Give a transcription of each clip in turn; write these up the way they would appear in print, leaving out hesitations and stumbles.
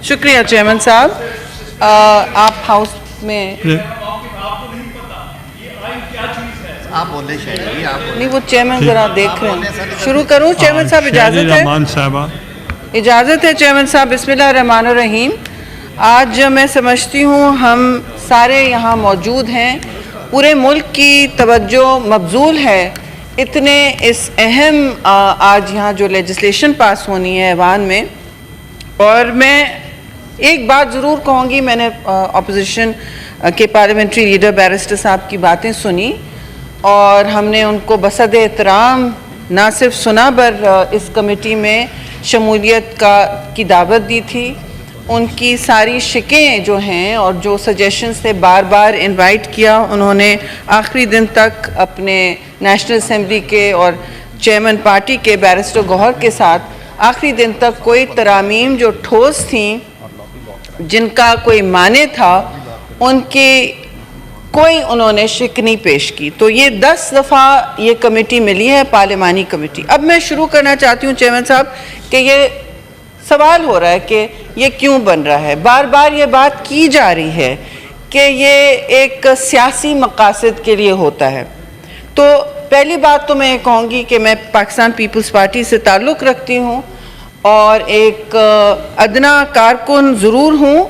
शुक्रिया चेयरमैन साहब। आप हाउस में आप बोले शायद आप नहीं, वो चेयरमैन जरा देख रहे हैं। शुरू करूं चेयरमैन साहब, इजाजत है? इजाजत है चेयरमैन साहब। बिस्मिल्लाहिर्रहमानिर्रहीम। आज मैं समझती हूँ हम सारे यहाँ मौजूद हैं, पूरे मुल्क की तवज्जो मबजूल है इतने इस अहम आज यहाँ जो लेजिस्लेशन पास होनी है ऐवान में। और मैं एक बात ज़रूर कहूँगी, मैंने अपोजिशन के पार्लियामेंट्री लीडर बैरिस्टर साहब की बातें सुनी और हमने उनको बसद एहतराम ना सिर्फ सुना पर इस कमेटी में शमूलियत की दावत दी थी। उनकी सारी शिकें जो हैं और जो सजेशंस थे बार बार इनवाइट किया उन्होंने आखिरी दिन तक अपने नेशनल असेंबली के और चेयरमैन पार्टी के बैरिस्टर गौहर के साथ आखिरी दिन तक कोई तरामीम जो ठोस थी जिनका कोई माने था उनकी कोई उन्होंने शिक नहीं पेश की। तो ये 10 दफ़ा ये कमेटी मिली है, पार्लिमानी कमेटी। अब मैं शुरू करना चाहती हूँ चेयरमैन साहब कि ये सवाल हो रहा है कि ये क्यों बन रहा है। बार बार ये बात की जा रही है कि ये एक सियासी मकासद के लिए होता है। तो पहली बात तो मैं ये कहूँगी कि मैं पाकिस्तान पीपल्स पार्टी से ताल्लुक़ रखती हूँ और एक अदना कारकुन ज़रूर हूँ,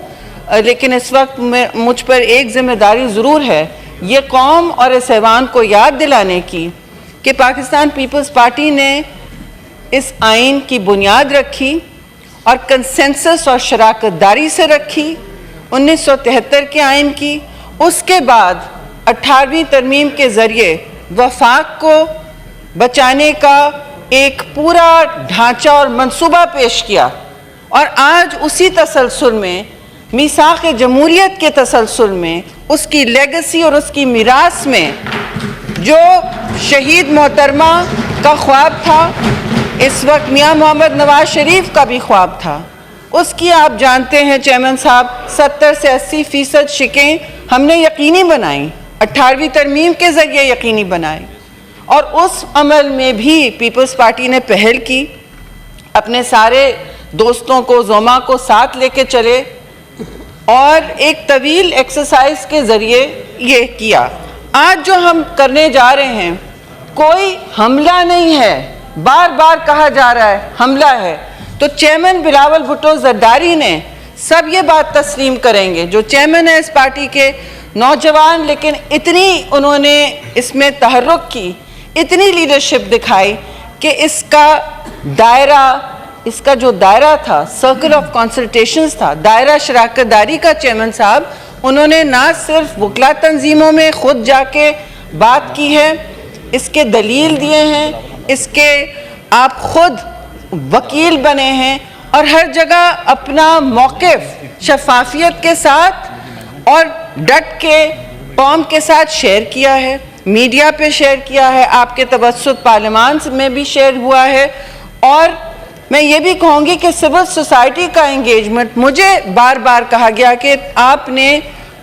लेकिन इस वक्त मुझ पर एक ज़िम्मेदारी ज़रूर है ये कौम और इस ऐवान को याद दिलाने की कि पाकिस्तान पीपल्स पार्टी ने इस आइन की बुनियाद रखी और कंसेंसस और शराकतदारी से रखी 1973 के आइन की। उसके बाद 18वीं तरमीम के ज़रिए वफाक को बचाने का एक पूरा ढांचा और मंसूबा पेश किया और आज उसी तसलसल में मीसाक़ जमहूरियत के तसलसल में उसकी लेगेसी और उसकी मीरास में जो शहीद मोहतरमा का ख्वाब था, इस वक्त मियाँ मोहम्मद नवाज शरीफ का भी ख्वाब था, उसकी आप जानते हैं चेयरमैन साहब 70 से 80% शिकें हमने यकीनी बनाई, 18वीं तरमीम के ज़रिए यकीनी बनाई। और उस अमल में भी पीपल्स पार्टी ने पहल की, अपने सारे दोस्तों को जोमा को साथ लेके चले और एक तवील एक्सरसाइज के ज़रिए ये किया। आज जो हम करने जा रहे हैं कोई हमला नहीं है, बार बार कहा जा रहा है हमला है। तो चेयरमैन बिलावल भुट्टो ज़रदारी ने सब ये बात तस्लीम करेंगे, जो चेयरमैन है इस पार्टी के नौजवान, लेकिन इतनी उन्होंने इसमें तहर्रुक की, इतनी लीडरशिप दिखाई कि इसका जो दायरा था, सर्कल ऑफ कंसल्टेशंस था, दायरा शराकतदारी का चेयरमैन साहब उन्होंने ना सिर्फ वकला तंजीमों में खुद जाके बात की है, इसके दलील दिए हैं, इसके आप खुद वकील बने हैं और हर जगह अपना मौक़िफ़ शफाफियत के साथ और डट के कौम के साथ शेयर किया है, मीडिया पे शेयर किया है, आपके तवस्सुत पार्लियामान में भी शेयर हुआ है। और मैं ये भी कहूँगी कि सिविल सोसाइटी का एंगेजमेंट, मुझे बार बार कहा गया कि आपने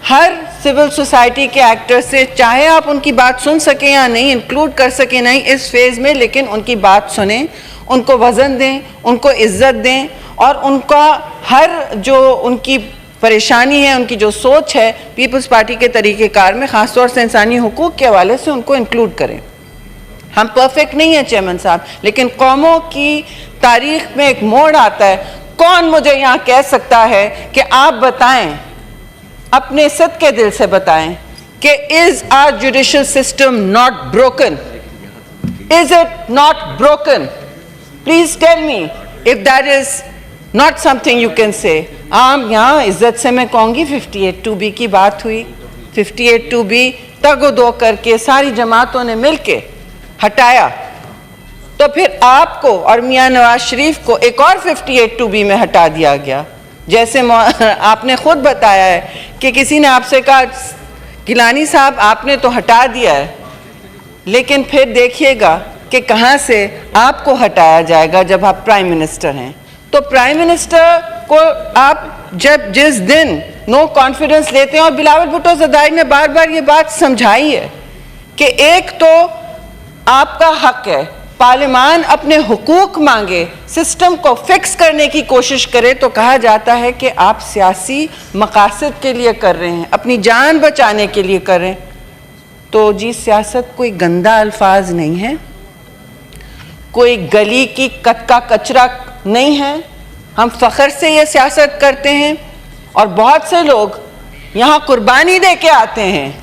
हर सिविल सोसाइटी के एक्टर से, चाहे आप उनकी बात सुन सकें या नहीं, इंक्लूड कर सकें नहीं इस फेज़ में, लेकिन उनकी बात सुनें, उनको वज़न दें, उनको इज़्ज़त दें और उनका हर जो उनकी परेशानी है, उनकी जो सोच है पीपल्स पार्टी के तरीक़ेकार में, ख़ास तौर से इंसानी हुकूक़ के हवाले से उनको इंक्लूड करें। हम परफेक्ट नहीं हैं चेयरमैन साहब, लेकिन कौमों की तारीख में एक मोड़ आता है। कौन मुझे यहाँ कह सकता है कि आप बताएं, अपने सदके दिल से बताएं कि is our judicial system not broken? Is it not broken? Please tell me if that is not something you can say. आम यहाँ इज्जत से मैं कहूँगी 58(2)B की बात हुई, 58(2)B तगो करके सारी जमातों ने मिलके हटाया, तो फिर आपको और मियाँ नवाज शरीफ को एक और 58(2)B में हटा दिया गया। जैसे आपने खुद बताया है कि किसी ने आपसे कहा गिलानी साहब आपने तो हटा दिया है, लेकिन फिर देखिएगा कि कहाँ से आपको हटाया जाएगा जब आप प्राइम मिनिस्टर हैं। तो प्राइम मिनिस्टर को आप जिस दिन नो कॉन्फिडेंस लेते हैं, और बिलावल भुट्टो ज़रदारी ने बार बार ये बात समझाई है कि एक तो आपका हक है पार्लियामान अपने हुकूक मांगे, सिस्टम को फिक्स करने की कोशिश करे, तो कहा जाता है कि आप सियासी मकासद के लिए कर रहे हैं, अपनी जान बचाने के लिए कर रहे हैं। तो जी सियासत कोई गंदा अल्फाज नहीं है, कोई गली की कट का कचरा नहीं है। हम फ़ख्र से ये सियासत करते हैं और बहुत से लोग यहाँ कुर्बानी दे के आते हैं।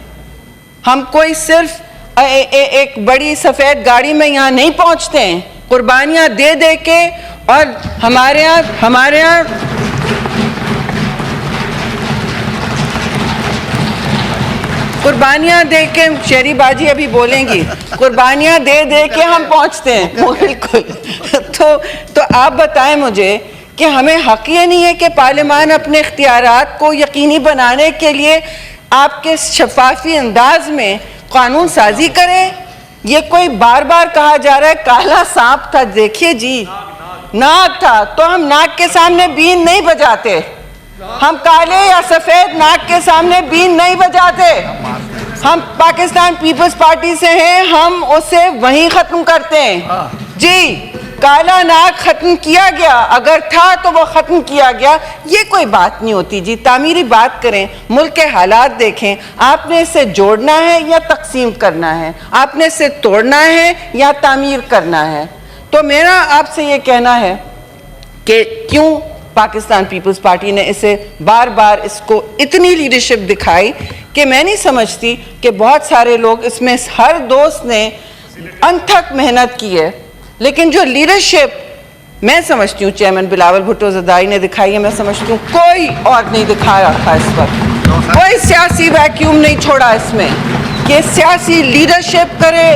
हम कोई सिर्फ एक बड़ी सफ़ेद गाड़ी में यहाँ नहीं पहुँचते हैं, कुर्बानियाँ दे दे के। और हमारे यहाँ कुर्बानियाँ दे के, शेरी बाजी अभी बोलेंगी, कुर्बानियाँ दे दे के हम पहुँचते हैं। बिल्कुल। तो आप बताएं मुझे कि हमें हक़ ये नहीं है कि पार्लियामान अपने इख्तियारात को यकीनी बनाने के लिए आपके शफाफी अंदाज में कानून साजी करें? ये कोई बार बार कहा जा रहा है काला सांप था, देखिए जी नाक था, तो हम नाक के सामने बीन नहीं बजाते, हम काले या सफ़ेद नाक के सामने बीन नहीं बजाते। हम पाकिस्तान पीपल्स पार्टी से हैं, हम उसे वहीं ख़त्म करते हैं जी। काला नाक ख़त्म किया गया, अगर था तो वो ख़त्म किया गया, ये कोई बात नहीं होती जी। तामीरी बात करें, मुल्क के हालात देखें, आपने इसे जोड़ना है या तकसीम करना है, आपने इसे तोड़ना है या तामीर करना है। तो मेरा आपसे ये कहना है कि क्यों पाकिस्तान पीपल्स पार्टी ने इसे बार बार इसको इतनी लीडरशिप दिखाई कि मैं नहीं समझती कि बहुत सारे लोग इसमें, हर दोस्त ने अनथक मेहनत की है, लेकिन जो लीडरशिप मैं समझती हूँ चेयरमैन बिलावल भुट्टो ज़रदारी ने दिखाई है, मैं समझती हूँ कोई और नहीं दिखाया था इस वक्त। कोई सियासी वैक्यूम नहीं छोड़ा इसमें कि सियासी लीडरशिप करे,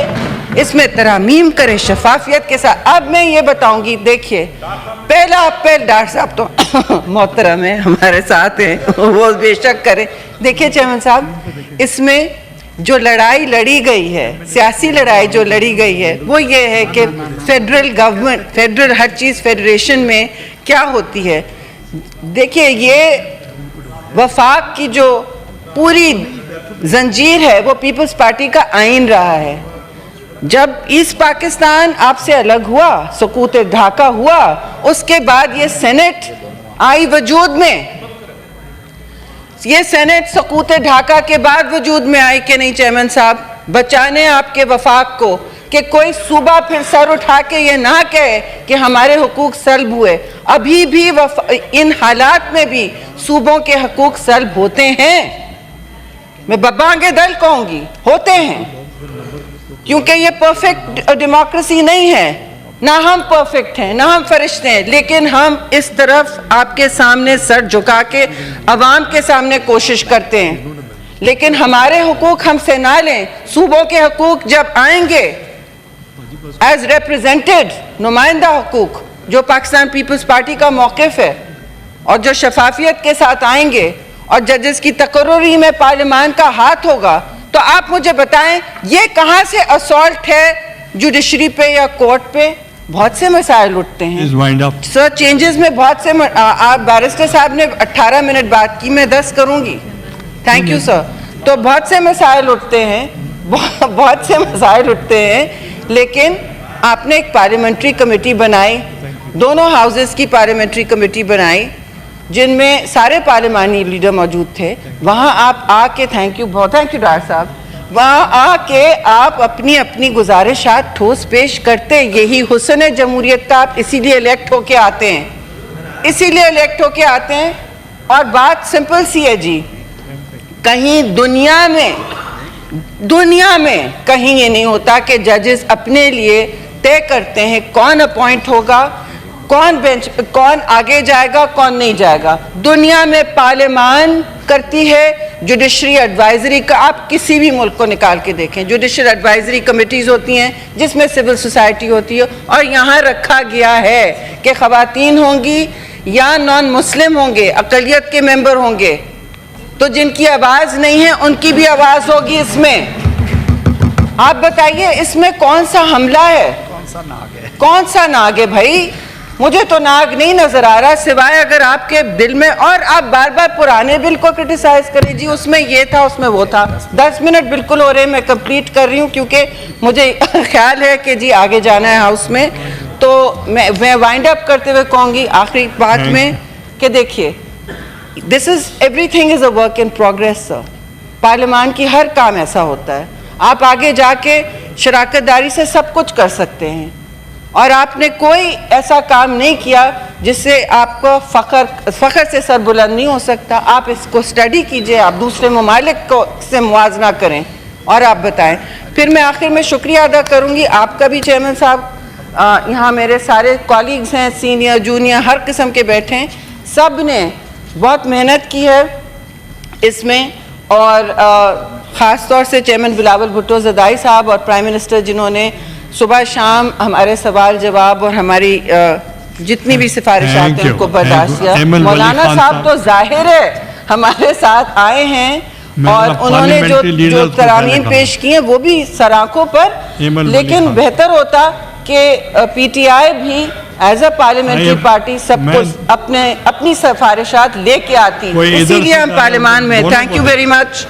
इसमें तरामीम करे शफाफियत के साथ। अब मैं ये बताऊंगी, देखिए पहला अप्रैल डॉक्टर साहब तो मोहतरम है, हमारे साथ हैं, वो बेशक करें। देखिए चेयरमैन साहब, इसमें जो लड़ाई लड़ी गई है, सियासी लड़ाई जो लड़ी गई है, वो ये है कि फेडरल गवर्नमेंट, फेडरल हर चीज़ फेडरेशन में क्या होती है। देखिए ये वफाक की जो पूरी जंजीर है वो पीपल्स पार्टी का आइन रहा है। जब ईस्ट पाकिस्तान आपसे अलग हुआ, सकूत ढाका हुआ, उसके बाद ये सेनेट आई वजूद में। ये सेनेट सकूत ढाका के बाद वजूद में आई कि नहीं चेयरमैन साहब, बचाने आपके वफाक को, कि कोई सूबा फिर सर उठा के ये ना कहे कि हमारे हुकूक सल्ब हुए। अभी भी इन हालात में भी सूबों के हुकूक सल्ब होते हैं। मैं बब्बांगे दल कहूँगी, होते हैं, क्योंकि ये परफेक्ट डेमोक्रेसी नहीं है, ना हम परफेक्ट हैं, ना हम फरिश्ते हैं, लेकिन हम इस तरफ आपके सामने सर झुका के अवाम के सामने कोशिश करते हैं। लेकिन हमारे हुकूक हमसे ना लें, सूबों के हुकूक जब आएंगे एज रिप्रेजेंटेड, नुमाइंदा हुकूक, जो पाकिस्तान पीपल्स पार्टी का मौक़िफ़ है, और जो शफाफियत के साथ आएंगे और जजेस की तकर्रुरी में पार्लियामान का हाथ होगा, तो आप मुझे बताएं ये कहाँ से असॉल्ट है जुडिशरी पे या कोर्ट पे? बहुत से मसाइल उठते हैं सर, चेंजेस में बहुत से आप बैरिस्टर साहब ने 18 मिनट बात की, मैं 10 करूँगी। Thank you sir. तो बहुत से मसाइल उठते हैं, बहुत से मसाइल उठते हैं, लेकिन आपने एक पार्लियामेंट्री कमेटी बनाई, दोनों हाउसेस की पार्लियामेंट्री कमेटी बनाई, जिनमें सारे पार्लियामानी लीडर मौजूद थे। वहाँ आप आके, थैंक यू, बहुत थैंक यू डॉक्टर साहब, वहाँ आके आप अपनी अपनी गुजारिशात ठोस पेश करते। यही हुस्न है जमहूरियत का, आप इसीलिए इलेक्ट होके आते हैं, इसीलिए इलेक्ट होके आते हैं। और बात सिंपल सी है जी, कहीं दुनिया में कहीं ये नहीं होता कि जजेस अपने लिए तय करते हैं कौन अपॉइंट होगा, कौन बेंच, कौन आगे जाएगा, कौन नहीं जाएगा। दुनिया में पार्लियामान करती है जुडिशरी एडवाइजरी का। आप किसी भी मुल्क को निकाल के देखें, जुडिशल एडवाइजरी कमेटीज होती हैं जिसमें सिविल सोसाइटी होती है, और यहाँ रखा गया है कि ख़वातीन होंगी या नॉन मुस्लिम होंगे, अक़लियत के मेंबर होंगे, तो जिनकी आवाज़ नहीं है उनकी भी आवाज़ होगी इसमें। आप बताइए इसमें कौन सा हमला है, कौन सा नाग है भाई? मुझे तो नाग नहीं नजर आ रहा, सिवाय अगर आपके दिल में, और आप बार बार पुराने बिल को क्रिटिसाइज करें, जी उसमें ये था उसमें वो था। 10 मिनट बिल्कुल हो रहे हैं, मैं कंप्लीट कर रही हूँ क्योंकि मुझे ख्याल है कि जी आगे जाना है हाउस में। तो मैं वाइंड अप करते हुए कहूँगी आखिरी बात में कि देखिए, this is everything is a work in progress sir. Parliament की हर काम ऐसा होता है, आप आगे जाके शराकतदारी से सब कुछ कर सकते हैं, और आपने कोई ऐसा काम नहीं किया जिससे आपको फ़ख्र से सर बुलंद नहीं हो सकता। आप इसको स्टडी कीजिए, आप दूसरे ममालिक को से मुआवजा करें और आप बताएं। फिर मैं आखिर में शुक्रिया अदा करूंगी आपका भी चेयरमैन साहब, यहाँ मेरे सारे कॉलीग्स हैं, सीनियर जूनियर हर किस्म के बैठे हैं, सब ने बहुत मेहनत की है इसमें, और ख़ास तौर से चेयरमैन बिलावल भुट्टो ज़रदारी साहब और प्राइम मिनिस्टर जिन्होंने सुबह शाम हमारे सवाल जवाब और हमारी जितनी भी सिफारिशात हैं उनको बर्दाश्त किया। मौलाना साहब तो जाहिर है हमारे साथ आए हैं और उन्होंने जो तरामीम पेश की हैं वो भी सराखों पर, लेकिन बेहतर होता कि पीटीआई भी एज अ पार्लियामेंट्री पार्टी सब कुछ अपनी सिफारिशात लेके आती, इसीलिए हम पार्लियामान में। Thank you very much.